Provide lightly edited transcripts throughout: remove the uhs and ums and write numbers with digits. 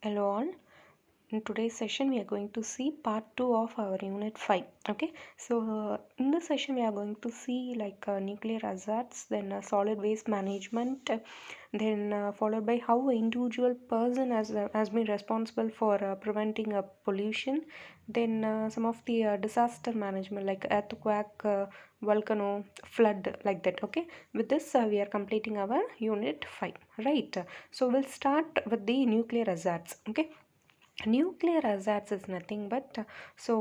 Hello all. In today's session, we are going to see part 2 of our unit 5. Okay, so in this session, we are going to see nuclear hazards, then solid waste management, then followed by how an individual person has been responsible for preventing pollution, then some of the disaster management like earthquake, volcano, flood, like that. Okay, with this, we are completing our unit 5, right? So we'll start with the nuclear hazards. Okay, nuclear hazards is nothing but so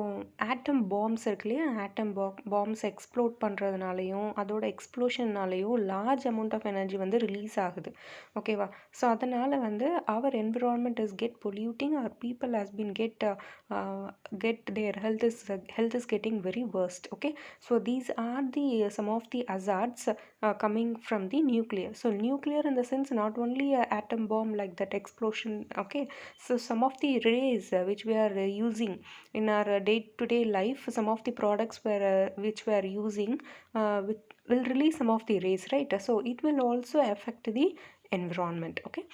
atom bombs இருக்கு இல்லையா, atom bombs explode பண்ணுறதுனாலையும் அதோட எக்ஸ்ப்ளோஷன்னாலையும் large amount of energy வந்து release ஆகுது. ஓகேவா? So அதனால் வந்து our environment is get polluting, our people has been get their health is getting very worst. Okay, so these are the some of the hazards coming from the nuclear. So nuclear in the sense not only a atom bomb like that explosion. Okay, so some of the rays which we are using in our day-to-day life, some of the products which we are using will release some of the rays, right? So it will also affect the environment. Okay,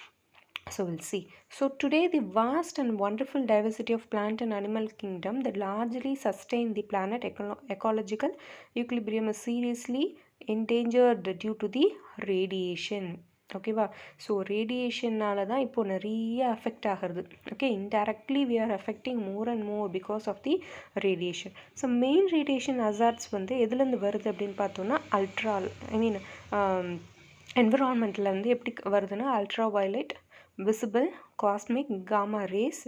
so we'll see. So today the vast and wonderful diversity of plant and animal kingdom that largely sustain the planet ecological equilibrium is seriously endangered due to the radiation. ஓகேவா? So ரேடியேஷன்னால தான் இப்போது நிறைய affect ஆகிறது. Okay, indirectly we are affecting more and more because of the radiation. So main radiation hazards வந்து எதுலேருந்து வருது அப்படின்னு பார்த்தோன்னா என்விரான்மெண்ட்டில் வந்து எப்படி வருதுன்னா ultraviolet, visible, cosmic, gamma rays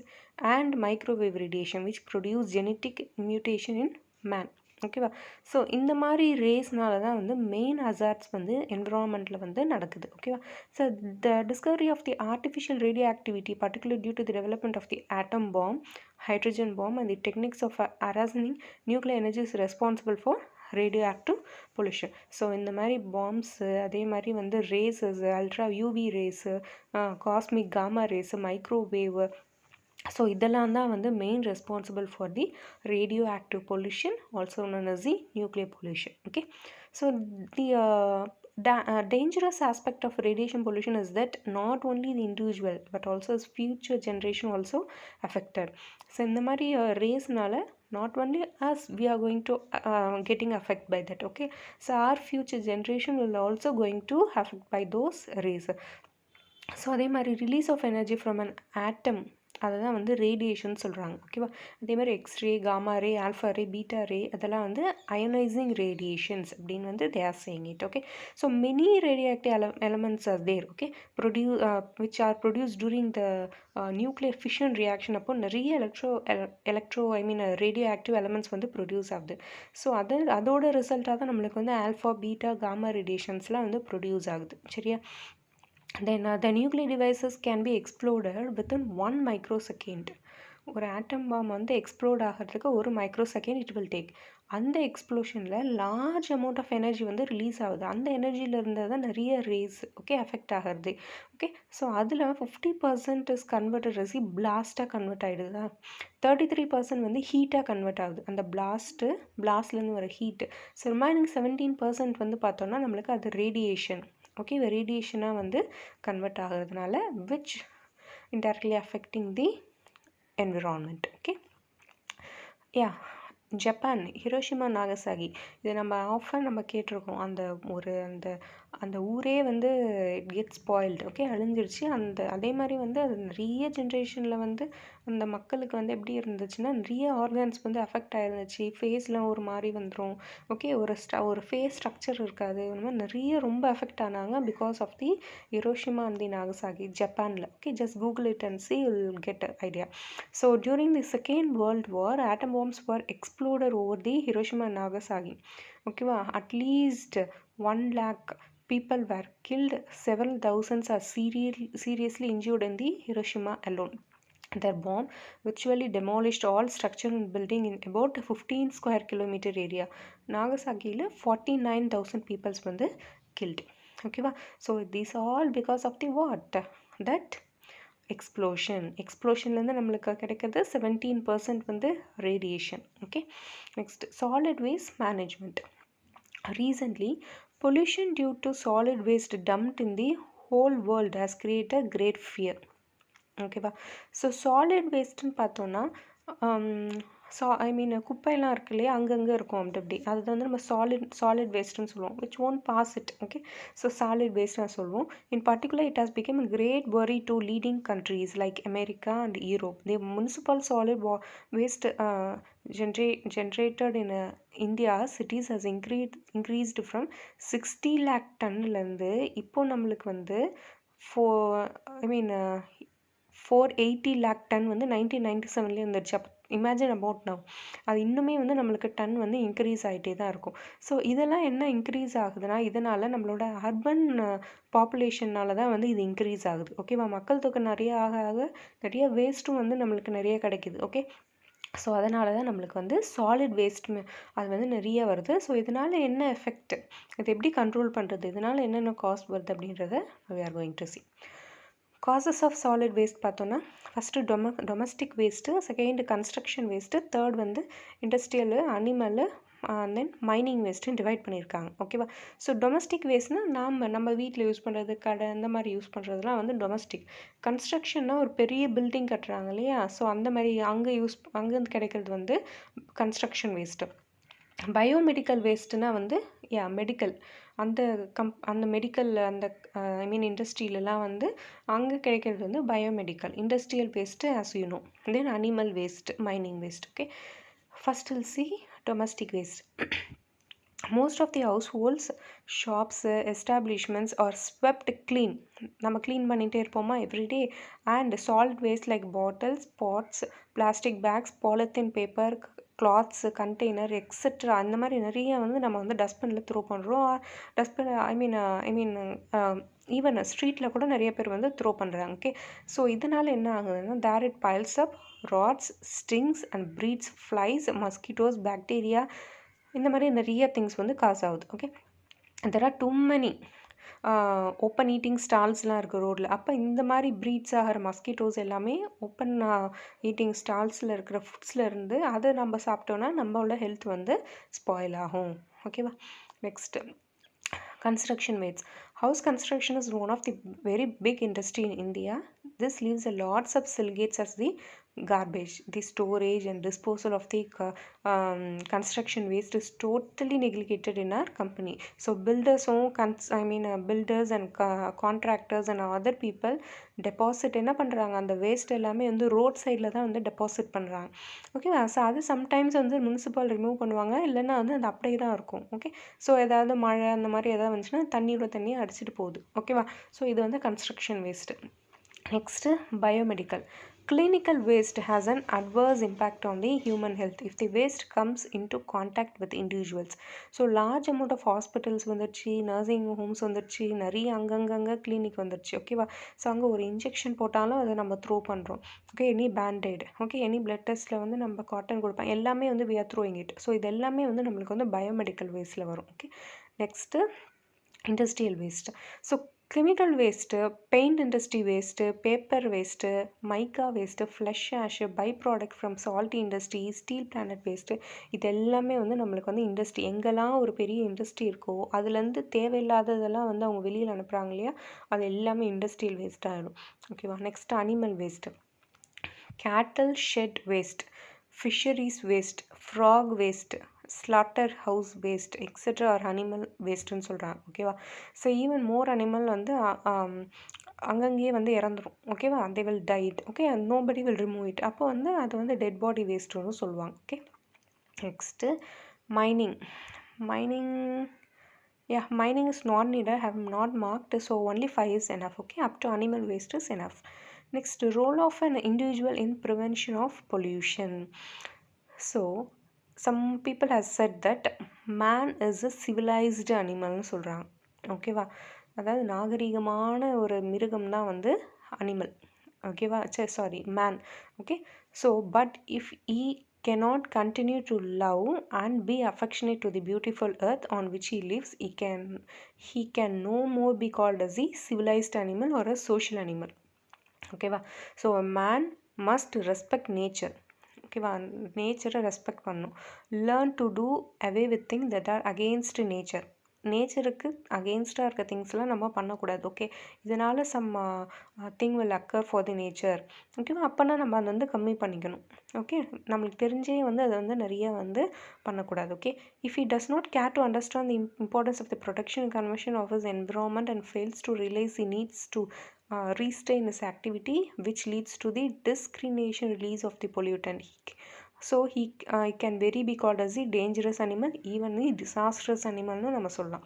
and microwave radiation which produce genetic mutation in man. ஓகேவா? ஸோ இந்த மாதிரி ரேஸ்னால தான் வந்து மெயின் ஹசார்ட்ஸ் வந்து என்விரான்மெண்ட்டில் வந்து நடக்குது. ஓகேவா? So the discovery of the artificial radio activity particular due to the development of the atom bomb, hydrogen bomb and the techniques of harnessing nuclear energy is responsible for radio active pollution. So இந்த மாதிரி bombs, அதே மாதிரி வந்து rays, ultra UV rays, cosmic gamma rays, microwave, so இதெல்லாம் தான் வந்து main responsible for the radio active pollution, also known as the nuclear pollution. Okay, so the dangerous aspect of radiation pollution is that not only the individual but also his future generation also affected. So இந்த மாதிரி ரேஸ்னால not only us we are going to getting affected by that. Okay, so our future generation will also going to affect by those rays. So அதே மாதிரி release of energy from an atom, அதை தான் வந்து radiation சொல்கிறாங்க. ஓகேவா? அதே மாதிரி X-ray, gamma ray, alpha ray, beta ray, அதெல்லாம் வந்து அயனைசிங் ரேடியேஷன்ஸ் அப்படின்னு வந்து they are saying it. Okay, so many radioactive elements are there. Okay, which are produce during the nuclear fission reaction. அப்போ நிறைய ரேடியோ ஆக்டிவ் எலமெண்ட்ஸ் வந்து produce ஆகுது. So அதோட ரிசல்ட்டாக தான் நம்மளுக்கு வந்து ஆல்ஃபா, பீட்டா, காமா ரேடியேஷன்ஸ்லாம் வந்து ப்ரொடியூஸ் ஆகுது. சரியா? Then the nuclear devices can be exploded within 1 microsecond. ஒரு ஆட்டம் பாம் வந்து எக்ஸ்ப்ளோர்ட் ஆகிறதுக்கு 1 மைக்ரோசெகண்ட் இட் வில் டேக். அந்த எக்ஸ்ப்ளோஷனில் லார்ஜ் அமௌண்ட் ஆஃப் எனர்ஜி வந்து ரிலீஸ் ஆகுது. அந்த எனர்ஜியில் இருந்தால் தான் நிறைய ரேஸ் அஃபெக்ட் ஆகிறது. ஓகே, ஸோ அதில் 50% இஸ் கன்வெர்டட் ரசி பிளாஸ்ட்டாக கன்வெர்ட் ஆகிடுதா, 33% வந்து ஹீட்டாக கன்வெர்ட் ஆகுது. அந்த பிளாஸ்ட்லேருந்து வர ஹீட்டு. ஸோ ரிமைனிங் 17% வந்து பார்த்தோன்னா நம்மளுக்கு அது ரேடியேஷன். ஓகே, ரேடியேஷனாக வந்து கன்வெர்ட் ஆகிறதுனால which indirectly affecting the environment. Okay, yeah, Japan Hiroshima Nagasaki, இது நம்ம கேட்டிருக்கோம். அந்த ஊரே வந்து இட் கெட் ஸ்பாயில்டு. ஓகே, அழிஞ்சிருச்சு. அதே மாதிரி வந்து அது நிறைய ஜென்ரேஷனில் வந்து அந்த மக்களுக்கு வந்து எப்படி இருந்துச்சுன்னா நிறைய ஆர்கன்ஸ் வந்து அஃபெக்ட் ஆகிருந்துச்சு. ஃபேஸ்லாம் ஒரு மாதிரி வந்துடும். ஓகே, ஒரு ஃபேஸ் ஸ்ட்ரக்சர் இருக்காது. இந்த மாதிரி நிறைய ரொம்ப அஃபெக்ட் ஆனாங்க because of the Hiroshima and the Nagasaki ஜப்பானில். Okay, just Google it and see you'll get an idea. So during the Second World War, atom bombs were exploded over the Hiroshima and Nagasaki. Okay, at least 1 lakh people were killed, several thousands are seriously injured in the Hiroshima alone. Their bomb virtually demolished all structure and building in about 15 square kilometer area. Nagasakiயில் 49,000 peoples வந்து killed. ஓகேவா? So these all because of the what? That எக்ஸ்ப்ளோஷன்லேருந்து நம்மளுக்கு கிடைக்கிறது 17% வந்து radiation. Okay, next solid waste management. Recently, pollution due to solid waste dumped in the whole world has created great fear. ஓகேவா. So solid வேஸ்ட்டுன்னு பார்த்தோன்னா குப்பையெல்லாம் இருக்கு இல்லையா, அங்கங்கே இருக்கும் அப்படி அப்படி அது வந்து நம்ம சாலிட் வேஸ்ட்டுன்னு சொல்லுவோம், which won't pass it. Okay, so solid waste நான் சொல்லுவோம். In particular it has become a great worry to leading countries like America and Europe. The municipal solid waste generated in India cities has increased from 60 lakh டன்லேருந்து இப்போ நம்மளுக்கு வந்து 480 lakh ton வந்து 1997 வந்துருச்சு. அப்போ imagine about now. அது இன்னுமே வந்து நம்மளுக்கு டன் வந்து இன்க்ரீஸ் ஆகிட்டே தான் இருக்கும். ஸோ இதெல்லாம் என்ன இன்க்ரீஸ் ஆகுதுன்னா, இதனால் நம்மளோட அர்பன் பாப்புலேஷனால் தான் வந்து இது இன்க்ரீஸ் ஆகுது. ஓகேவா. மக்கள் தொகை நிறைய ஆக ஆக நிறைய வேஸ்ட்டும் வந்து நம்மளுக்கு நிறைய கிடைக்கிது. ஓகே, ஸோ அதனால தான் நம்மளுக்கு வந்து சாலிட் வேஸ்ட் அது வந்து நிறைய வருது. ஸோ இதனால் என்ன எஃபெக்ட், இது எப்படி கண்ட்ரோல் பண்ணுறது, இதனால் என்னென்ன காஸ்ட் வருது அப்படின்றத we are going to see. Causes of solid waste பார்த்தோன்னா, first domestic waste, second construction waste, third வந்து இண்டஸ்ட்ரியலு, அனிமலு, தென் மைனிங் வேஸ்ட்டுன்னு டிவைட் பண்ணியிருக்காங்க. ஓகேவா. ஸோ டொமஸ்டிக் வேஸ்ட்னால் நம்ம வீட்டில் யூஸ் பண்ணுறது, கடை இந்த மாதிரி யூஸ் பண்ணுறதுலாம் வந்து டொமஸ்டிக். கன்ஸ்ட்ரக்ஷன்னா ஒரு பெரிய பில்டிங் கட்டுறாங்க இல்லையா, ஸோ அந்த மாதிரி அங்கேருந்து கிடைக்கிறது வந்து கன்ஸ்ட்ரக்ஷன் வேஸ்ட்டு. பயோமெடிக்கல் வேஸ்ட்டுனா வந்து மெடிக்கல், அந்த மெடிக்கல் அந்த இண்டஸ்ட்ரியிலலாம் வந்து அங்கே கிடைக்கிறது வந்து biomedical. Industrial waste as you know. Then animal waste, mining waste. Okay, first will see domestic waste. Most of the households, shops, establishments are swept clean. நம்ம clean பண்ணிகிட்டே இருப்போமா everyday. And solid waste like bottles, pots, plastic bags, polythene paper, clothes, container etcetera அந்த மாதிரி நிறைய வந்து நம்ம வந்து டஸ்ட்பினில் த்ரோ பண்ணுறோம். டஸ்ட்பின் ஈவன் ஸ்ட்ரீட்டில் கூட நிறைய பேர் வந்து த்ரோ பண்ணுறாங்க. ஓகே, ஸோ இதனால் என்ன ஆகுதுன்னா, there it piles up, rats, stinks and breeds flies, mosquitoes, bacteria, இந்த மாதிரி நிறைய திங்ஸ் வந்து காஸ் ஆகுது. Okay, there are too many open eating ஸ்டால்ஸ்லாம் இருக்குது ரோட்டில். அப்போ இந்த மாதிரி ப்ரீட்ஸ் ஆகிற மஸ்கிட்டோஸ் எல்லாமே ஓப்பன் ஈட்டிங் ஸ்டால்ஸில் இருக்கிற ஃபுட்ஸில் இருந்து அதை நம்ம சாப்பிட்டோன்னா நம்மளோட ஹெல்த் வந்து ஸ்பாயில் ஆகும். ஓகேவா. Next construction waste. House construction is one of the very big industry in India. This leaves a lots of silicates as the garbage. The storage and disposal of the construction waste is totally neglected in our company. So builders and contractors and other people deposit என்ன பண்ணுறாங்க, அந்த waste எல்லாமே வந்து road சைடில் தான் வந்து deposit பண்ணுறாங்க. ஓகேவா. ஸோ அது சம்டைம்ஸ் வந்து முனிசிபல் ரிமூவ் பண்ணுவாங்க, இல்லைன்னா வந்து அது அப்படியே தான் இருக்கும். ஓகே, ஸோ ஏதாவது மழை அந்த மாதிரி ஏதாவது வந்துச்சுன்னா தண்ணியை அடிச்சிட்டு போகுது. ஓகேவா. ஸோ இது வந்து construction waste. Next biomedical. Clinical waste has an adverse impact on the human health if the waste comes into contact with individuals. So large amount of hospitals வந்துருச்சு, நர்சிங் ஹோம்ஸ் வந்துருச்சு, நிறைய அங்கங்கே கிளினிக் வந்துருச்சு. ஓகேவா. So அங்கே ஒரு injection போட்டாலும் அதை நம்ம த்ரோ பண்ணுறோம். Okay, any பேண்டேட், okay, any blood டெஸ்ட்டில் வந்து நம்ம காட்டன் கொடுப்போம், எல்லாமே வந்து we are throwing it. So இது எல்லாமே வந்து நம்மளுக்கு வந்து பயோமெடிக்கல் வேஸ்ட்டில் வரும். Okay, next industrial waste. So chemical waste, paint industry waste, paper waste, mica waste, fly ash, byproduct from salt industry, steel plant waste, இது எல்லாமே வந்து நம்மளுக்கு வந்து இண்டஸ்ட்ரி. எங்கெல்லாம் ஒரு பெரிய இண்டஸ்ட்ரி இருக்கோ அதுலேருந்து தேவையில்லாததெல்லாம் வந்து அவங்க வெளியில் அனுப்புகிறாங்க இல்லையா, அது எல்லாமே இண்டஸ்ட்ரியல் வேஸ்ட் ஆகிடும். ஓகேவா. Next animal waste. Cattle shed waste, fisheries waste, frog waste, slaughter house waste etcetera are animal வேஸ்ட்டுன்னு சொல்கிறாங்க. ஓகேவா. ஸோ ஈவன் மோர் அனிமல் வந்து அங்கங்கேயே வந்து இறந்துடும். ஓகேவா. They will die. Okay, nobody will remove it. அப்போ வந்து அது வந்து டெட் பாடி வேஸ்ட்டுன்னு சொல்லுவாங்க. Okay, next mining. Mining is not needed, have not marked, so only 5 is enough. Okay, up to animal waste is enough. Next, role of an individual in prevention of pollution. So some people have said that man is a civilized animal னு சொல்கிறாங்க. ஓகேவா. அதாவது நாகரிகமான ஒரு மிருகம் தான் வந்து animal. ஓகேவா. Man. Okay, so but if cannot continue to love and be affectionate to the beautiful earth on which he lives, he can no more be called as a civilized animal or a social animal. ஓகேவா. So a man must respect nature. ஓகேவா. நேச்சரை respect பண்ணணும். Learn to do away with thing that are against nature. நேச்சருக்கு அகெயின்ஸ்டாக இருக்க திங்ஸ்லாம் நம்ம பண்ணக்கூடாது. ஓகே, இதனால் something will occur for the nature. ஓகேவா, அப்போனா நம்ம அதை வந்து கம்மி பண்ணிக்கணும். ஓகே, நம்மளுக்கு தெரிஞ்சே வந்து அதை வந்து நிறைய வந்து பண்ணக்கூடாது. Okay, if he does not care to understand the importance of the protection and conservation of his environment and fails to realize he needs to restrain his activity, which leads to the discrimination release of the pollutant. So he can very be called as the dangerous animal, even the disastrous animalனு நம்ம சொல்லலாம்.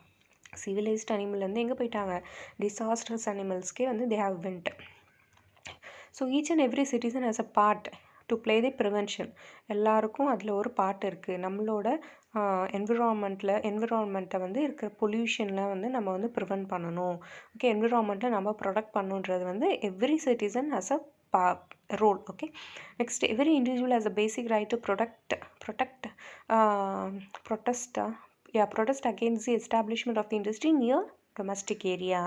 Civilised அனிமல்லேருந்து எங்கே போயிட்டாங்க, disastrous அனிமல்ஸ்க்கே வந்து they have went. So each and every citizen has a part to play the prevention. எல்லாருக்கும் அதில் ஒரு part இருக்குது. நம்மளோட என்விரான்மெண்ட்டை வந்து இருக்கிற பொல்யூஷனில் வந்து நம்ம வந்து ப்ரிவென்ட் பண்ணணும். ஓகே, என்விரான்மெண்ட்டை நம்ம ப்ரொடெக்ட் பண்ணுன்றது வந்து every citizen has a role. Okay, next, every individual has a basic right to protest against the establishment of the industry near domestic area.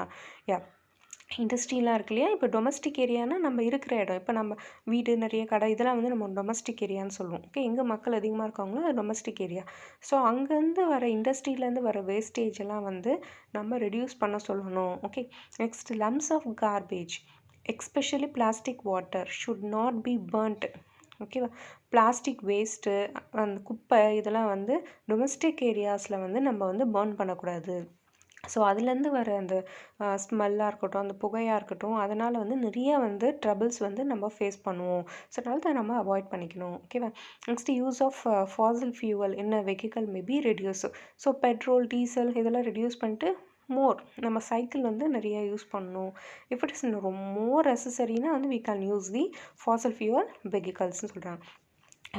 இண்டஸ்ட்ரிலாம் இருக்கு இல்லையா, இப்போ டொமஸ்டிக் ஏரியானா நம்ம இருக்கிற இடம், இப்போ நம்ம வீடு நிறைய கடை இதெல்லாம் வந்து நம்ம டொமஸ்டிக் ஏரியான்னு சொல்லுவோம். ஓகே, எங்கே மக்கள் அதிகமாக இருக்காங்களோ அது டொமஸ்டிக் ஏரியா. ஸோ அங்கேருந்து வர இண்டஸ்ட்ரியிலேருந்து வர வேஸ்டேஜ் எல்லாம் வந்து நம்ம ரெடியூஸ் பண்ண சொல்லணும். Okay, next, lumps of garbage especially plastic water should not be burnt. ஓகேவா, பிளாஸ்டிக் வேஸ்ட்டு அந்த குப்பை இதெல்லாம் வந்து டொமஸ்டிக் ஏரியாஸில் வந்து நம்ம வந்து பர்ன் பண்ணக்கூடாது. ஸோ அதுலேருந்து வர அந்த ஸ்மெல்லாக இருக்கட்டும், அந்த புகையாக இருக்கட்டும், அதனால் வந்து நிறைய வந்து ட்ரபிள்ஸ் வந்து நம்ம ஃபேஸ் பண்ணுவோம். ஸோ அதனால தான் நம்ம அவாய்ட் பண்ணிக்கணும். ஓகேவா, next, use of fossil fuel in a vehicle maybe reduce. So petrol, diesel இதெல்லாம் ரெடியூஸ் பண்ணிட்டு நம்ம சைக்கிள் வந்து நிறைய யூஸ் பண்ணணும். இஃப் இட் இஸ் மோர் நெசசரினா வந்து we can use the fossil fuel vehiclesன்னு சொல்கிறாங்க.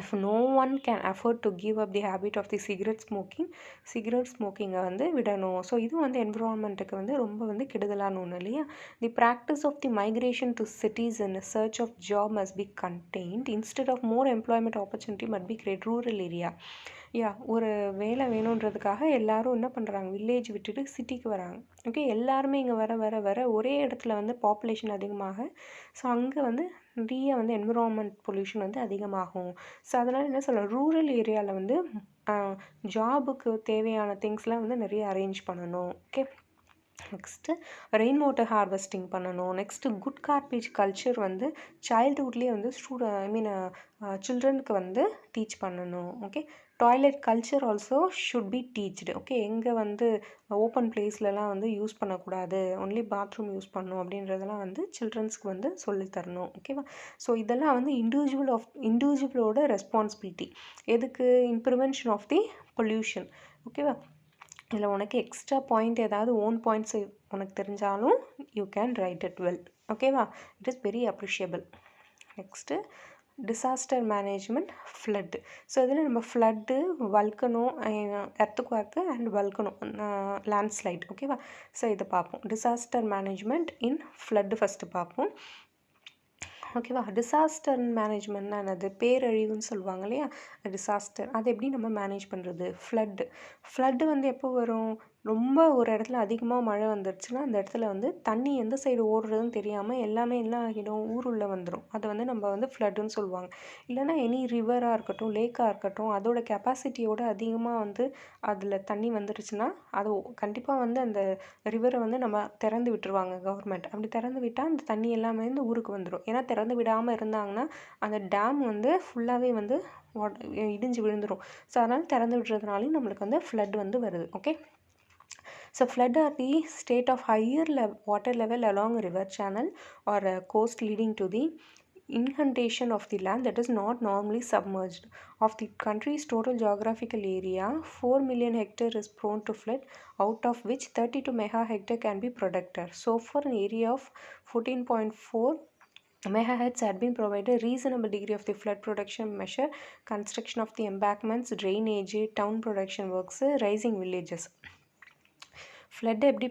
if no one can afford to give up the habit of the cigarette smoking வந்து விடணும். ஸோ இது வந்து என்விரான்மெண்ட்டுக்கு வந்து ரொம்ப வந்து கெடுதலான ஒன்று இல்லையா. The practice of the migration to cities in search of job must be contained instead of more employment opportunity must be create rural area. ஒரு வேலை வேணுன்றதுக்காக எல்லாரும் என்ன பண்ணுறாங்க, வில்லேஜ் விட்டுட்டு சிட்டிக்கு வராங்க. ஓகே, எல்லாருமே இங்கே வர வர வர ஒரே இடத்துல வந்து பாப்புலேஷன் அதிகமாக, ஸோ அங்கே வந்து நிறைய வந்து என்விரான்மெண்ட் பொல்யூஷன் வந்து அதிகமாகும். ஸோ அதனால் என்ன சொல்லலாம், ரூரல் ஏரியாவில் வந்து ஜாபுக்கு தேவையான திங்ஸ்லாம் வந்து நிறைய அரேஞ்ச் பண்ணணும். Okay, next rain water harvesting பண்ணணும். நெக்ஸ்ட்டு குட் கார்பேஜ் கல்ச்சர் வந்து சைல்டுஹுட்லேயே வந்து சில்ட்ரனுக்கு வந்து டீச் பண்ணணும். Okay, toilet culture also should be teached. Okay, எங்கே வந்து ஓப்பன் பிளேஸ்லலாம் வந்து யூஸ் பண்ணக்கூடாது, ஒன்லி பாத்ரூம் யூஸ் பண்ணணும் அப்படின்றதெல்லாம் வந்து சில்ட்ரன்ஸ்க்கு வந்து சொல்லித்தரணும். ஓகேவா, ஸோ இதெல்லாம் வந்து இண்டிவிஜுவலோட ரெஸ்பான்சிபிலிட்டி. எதுக்கு, in prevention of the pollution. ஓகேவா, இதில் உனக்கு எக்ஸ்ட்ரா பாயிண்ட் ஏதாவது ஓன் பாயிண்ட்ஸ் உனக்கு தெரிஞ்சாலும் you can write it well. ஓகேவா, it is very appreciable. Next, disaster management, flood. So இதில் நம்ம flood, volcano, earthquake and volcano, landslide. ஓகேவா, ஸோ இதை பார்ப்போம். Disaster management in flood first பார்ப்போம். ஓகேவா, டிசாஸ்டர் மேனேஜ்மெண்ட்னா என்னது, பேரழிவுன்னு சொல்லுவாங்க இல்லையா, டிசாஸ்டர் அது எப்படி நம்ம மேனேஜ் பண்ணுறது. ஃப்ளட்டு வந்து எப்போ வரும், ரொம்ப ஒரு இடத்துல அதிகமாக மழை வந்துருச்சுன்னா அந்த இடத்துல வந்து தண்ணி எந்த சைடு ஓடுறதுன்னு தெரியாமல் எல்லாமே என்ன ஆகிடும், ஊருள்ளே வந்துடும். அதை வந்து நம்ம வந்து ஃப்ளட்டுன்னு சொல்லுவாங்க. இல்லைனா எனி ரிவராக இருக்கட்டும், லேக்காக இருக்கட்டும், அதோட கெப்பாசிட்டியோட அதிகமாக வந்து அதில் தண்ணி வந்துருச்சுன்னா அது கண்டிப்பாக வந்து அந்த ரிவரை வந்து நம்ம திறந்து விட்டுருவாங்க கவர்மெண்ட். அப்படி திறந்து விட்டால் அந்த தண்ணி எல்லாமே இந்த ஊருக்கு வந்துடும். ஏன்னா திறந்து விடாமல் இருந்தாங்கன்னா அந்த டேம் வந்து ஃபுல்லாகவே வந்து இடிஞ்சு விழுந்துடும். ஸோ அதனால் திறந்து விடுறதுனாலையும் நம்மளுக்கு வந்து ஃப்ளட் வந்து வருது. Okay, so flood are the state of higher water level along a river channel or a coast leading to the inundation of the land that is not normally submerged. Of the country's total geographical area, 4 million hectare is prone to flood, out of which 32 mega hectare can be protected. So for an area of 14.4 megahertz had been provided reasonable degree of the flood protection measure, construction of the embankments, drainage, town protection works, rising villages. Flood எப்படி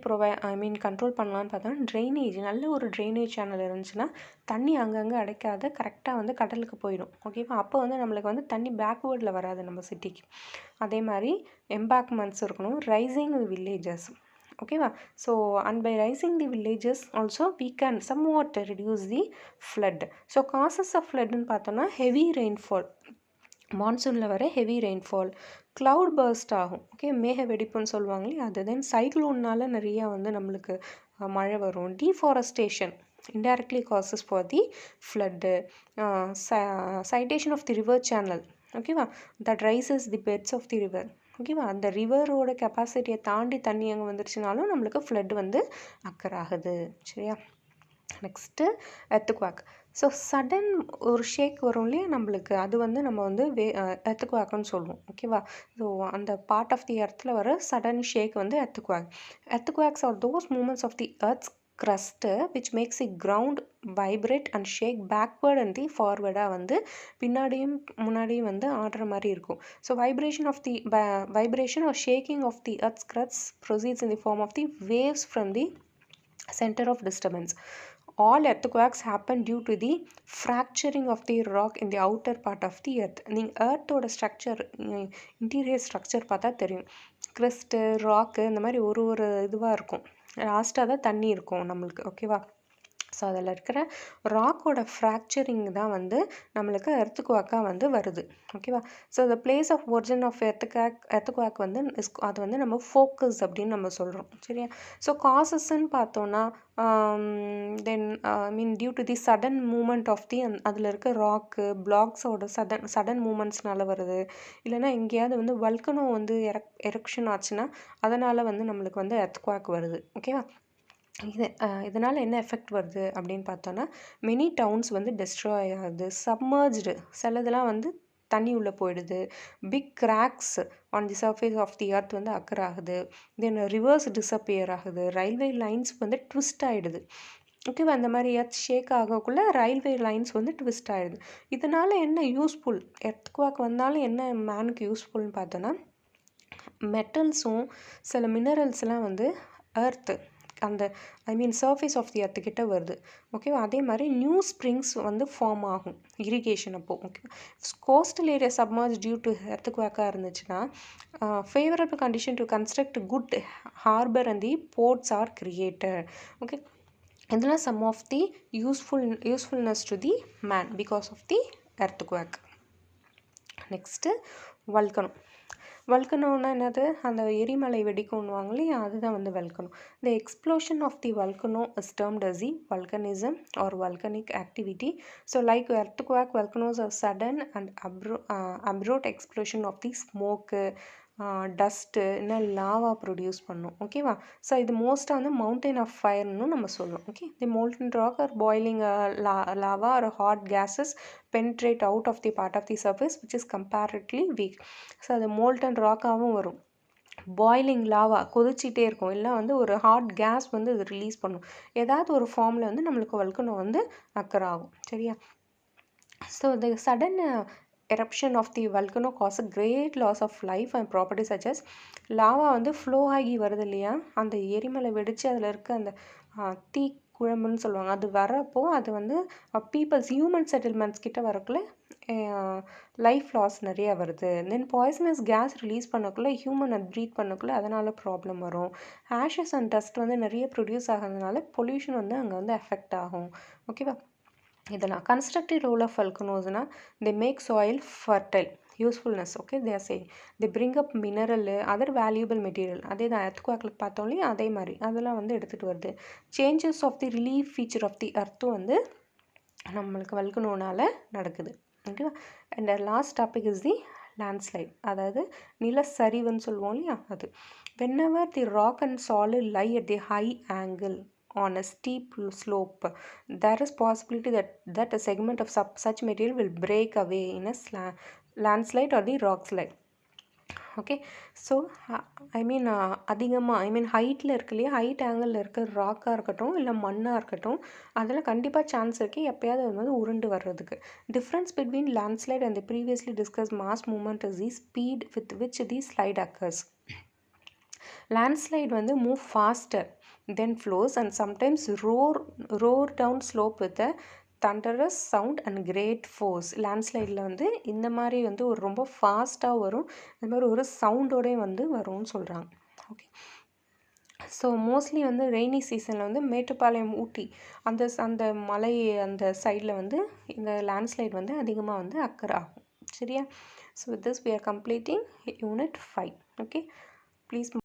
control பண்ணலான்னு பார்த்தா, drainage, நல்ல ஒரு drainage channel இருந்துச்சுன்னா தண்ணி அங்கங்கே அடைக்காத கரெக்டாக வந்து கடலுக்கு போயிடும். ஓகேவா, அப்போ வந்து நம்மளுக்கு வந்து தண்ணி பேக்வேர்டில் வராது நம்ம சிட்டிக்கு. அதே மாதிரி எம்பாக்மெண்ட்ஸ் இருக்கணும், ரைசிங் வில்லேஜஸ். ஓகேவா, so and by raising the villages also we can somewhat reduce the flood. So causes of ஃப்ளட்னு பார்த்தோன்னா ஹெவி ரெயின்ஃபால். மான்சூனில் வர ஹெவி ரெயின்ஃபால், க்ளவுட் பர்ஸ்ட் ஆகும். ஓகே, மேக வெடிப்புன்னு சொல்லுவாங்க இல்லையா அது. தென் சைக்ளோன்னால நிறையா வந்து நம்மளுக்கு மழை வரும். Deforestation indirectly causes for the flood. Citation of the river channel, ஓகேவா, that rises the beds of the river. ஓகேவா, அந்த ரிவரோட கெப்பாசிட்டியை தாண்டி தண்ணி அங்கே வந்துருச்சுனாலும் நம்மளுக்கு ஃப்ளட் வந்து அக்கர் ஆகுது. சரியா, நெக்ஸ்ட்டு எர்த்குவாக். ஸோ சடன் ஒரு ஷேக் வரும் இல்லையா நம்மளுக்கு, அது வந்து நம்ம வந்து எர்த்குவாக்னு சொல்லுவோம். ஓகேவா, ஸோ அந்த பார்ட் ஆஃப் தி எர்த்தில் வர சடன் ஷேக் வந்து earthquake. Earthquakes are those movements of the earth's crust which makes the ground vibrate and shake backward and the forward-ஆ வந்து பின்னாடியும் முன்னாடியும் வந்து ஆடுற மாதிரி இருக்கும். So vibration or shaking of the earth's crust proceeds in the form of the waves from the center of disturbance. All earthquakes happen due to the fracturing of the rock in the outer part of the earth. நீங்கள் earth-ஓட structure, interior structure பார்த்தா தெரியும். கிறிஸ்ட்டு, ராக்கு, இந்த மாதிரி ஒரு இதுவாக இருக்கும். லாஸ்ட்டாக தான் தண்ணி இருக்கும் நம்மளுக்கு. ஓகேவா, ஸோ அதில் இருக்கிற ராக்கோட ஃப்ராக்சரிங் தான் வந்து நம்மளுக்கு எர்த்குவாக்காக வந்து வருது. ஓகேவா, so the place of origin of earthquake வந்து அது வந்து நம்ம ஃபோக்கஸ் அப்படின்னு நம்ம சொல்கிறோம். சரியா, ஸோ காசஸ்ன்னு பார்த்தோன்னா then due to the sudden movement of the அதில் இருக்க ராக்கு பிளாக்ஸோட சடன் மூமெண்ட்ஸ்னால வருது. இல்லைனா எங்கேயாவது வந்து வல்கனோ வந்து எரக்ஷன் ஆச்சுன்னா அதனால் வந்து நம்மளுக்கு வந்து எர்த்குவாக் வருது. ஓகேவா, இதனால் என்ன எஃபெக்ட் வருது அப்படின்னு பார்த்தோன்னா, மெனி டவுன்ஸ் வந்து டெஸ்ட்ராய் ஆகுது. சப்மர்ஜ்டு, சிலதெல்லாம் வந்து தண்ணி உள்ளே போயிடுது. Big cracks on the surface of the earth வந்து அக்கர் ஆகுது. தென் ரிவர்ஸ் டிஸப்பியர் ஆகுது. ரயில்வே லைன்ஸ் வந்து ட்விஸ்ட் ஆகிடுது. ஓகேவா, அந்த மாதிரி எர்த் ஷேக் ஆகக்குள்ளே ரயில்வே லைன்ஸ் வந்து ட்விஸ்ட் ஆகிடுது. இதனால் என்ன யூஸ்ஃபுல், எர்த்குவாக் வந்தாலும் என்ன மேனுக்கு யூஸ்ஃபுல்னு பார்த்தோன்னா, மெட்டல்ஸும் சில மினரல்ஸ்லாம் வந்து எர்த்து அந்த சர்ஃபேஸ் ஆஃப் தி எர்த்து கிட்ட வருது. ஓகேவா, அதே மாதிரி நியூ ஸ்ப்ரிங்ஸ் வந்து ஃபார்ம் ஆகும் இரிகேஷன் அப்போது. Okay, coastal area submerge due to எர்த்குவாக்காக இருந்துச்சுன்னா favourable condition to construct good harbour and the ports are created. Okay, இதெல்லாம் some of the usefulness to the man because of the earthquake. Next volcano. வல்கனோன்னா என்னது, அந்த எரிமலை வெடிக்கும்னுவாங்க இல்லையா, அதுதான் வந்து volcano. The explosion of the volcano is termed as the volcanism or volcanic activity. So like earthquake, volcanoes are sudden and abrupt explosion of the smoke, dust, இல்லை lava produce பண்ணும். ஓகேவா, ஸோ இது மோஸ்ட்டாக வந்து மவுண்டைன் ஆஃப் ஃபயர்னு நம்ம சொல்லுவோம். Okay, the molten rock or boiling lava or hot gases penetrate out of the part of the surface which is comparatively weak. So அது மோல்டன் ராக்காகவும் வரும். பாய்லிங் லாவா கொதிச்சிட்டே இருக்கும், இல்லை வந்து ஒரு ஹாட் கேஸ் வந்து இது ரிலீஸ் பண்ணும். ஏதாவது ஒரு ஃபார்மில் வந்து நம்மளுக்கு வல்கனோ வந்து அக்கர் ஆகும். சரியா, so the sudden eruption of the volcano cause a great loss of life and property such as lava வந்து ஃப்ளோ ஆகி வருது இல்லையா, அந்த எரிமலை வெடித்து அதில் இருக்க அந்த தீ குழம்புன்னு சொல்லுவாங்க, அது வரப்போ அது வந்து ஹியூமன் செட்டில்மெண்ட்ஸ் கிட்ட வரக்குள்ள லைஃப் லாஸ் நிறையா வருது. தென் பாய்சனஸ் கேஸ் ரிலீஸ் பண்ணக்குள்ளே ஹியூமன் அது ப்ரீத் பண்ணக்குள்ளே அதனால் ப்ராப்ளம் வரும். ஆஷஸ் அண்ட் டஸ்ட் வந்து நிறைய ப்ரொடியூஸ் ஆகிறதுனால பொல்யூஷன் வந்து அங்கே வந்து எஃபெக்ட் ஆகும். ஓகேவா, இதெல்லாம் கன்ஸ்ட்ரக்டிவ் ரோல் ஆஃப் வல்கனோஸ்னா they make soil fertile. Usefulness, okay, they are saying they bring up mineral other valuable material. அதே தான் எர்த்குவாக்கில் பார்த்தோம் இல்லையா, அதே மாதிரி அதெல்லாம் வந்து எடுத்துகிட்டு வருது. Changes of the relief feature of the எர்த்தும் வந்து நம்மளுக்கு வல்கனோனால் நடக்குது. ஓகேவா, and last topic is the landslide, அதாவது நிலச்சரிவுன்னு சொல்லுவோம் இல்லையா அது. whenever the rock and solid lie at the high angle on a steep slope, there is possibility that a segment of such material will break away in a landslide or the rock slide. Okay, so அதிகமாக ஹைட்டில் இருக்கு இல்லையா, height ஆங்கிளில் இருக்க ராக்காக இருக்கட்டும் இல்லை மண்ணாக இருக்கட்டும், அதில் கண்டிப்பாக சான்ஸ் இருக்குது எப்போயாவது அது வந்து உருண்டு வர்றதுக்கு. Difference between landslide and the previously discuss mass movement is the speed with which the slide occurs. landslide வந்து move faster then flows and sometimes roar down slope with a thunderous sound and great force. லேண்ட்ஸ்லைடில் வந்து இந்த மாதிரி வந்து ஒரு ரொம்ப ஃபாஸ்ட்டாக வரும், இந்த மாதிரி ஒரு சவுண்டோடய வந்து வரும்னு சொல்கிறாங்க. ஓகே, ஸோ மோஸ்ட்லி வந்து ரெய்னி சீசனில் வந்து மேட்டுப்பாளையம் ஊட்டி அந்த மலை அந்த சைடில் வந்து இந்த லேண்ட்ஸ்லைட் வந்து அதிகமாக வந்து அக்கர் ஆகும். சரியா, So with this we are completing unit 5. Okay, please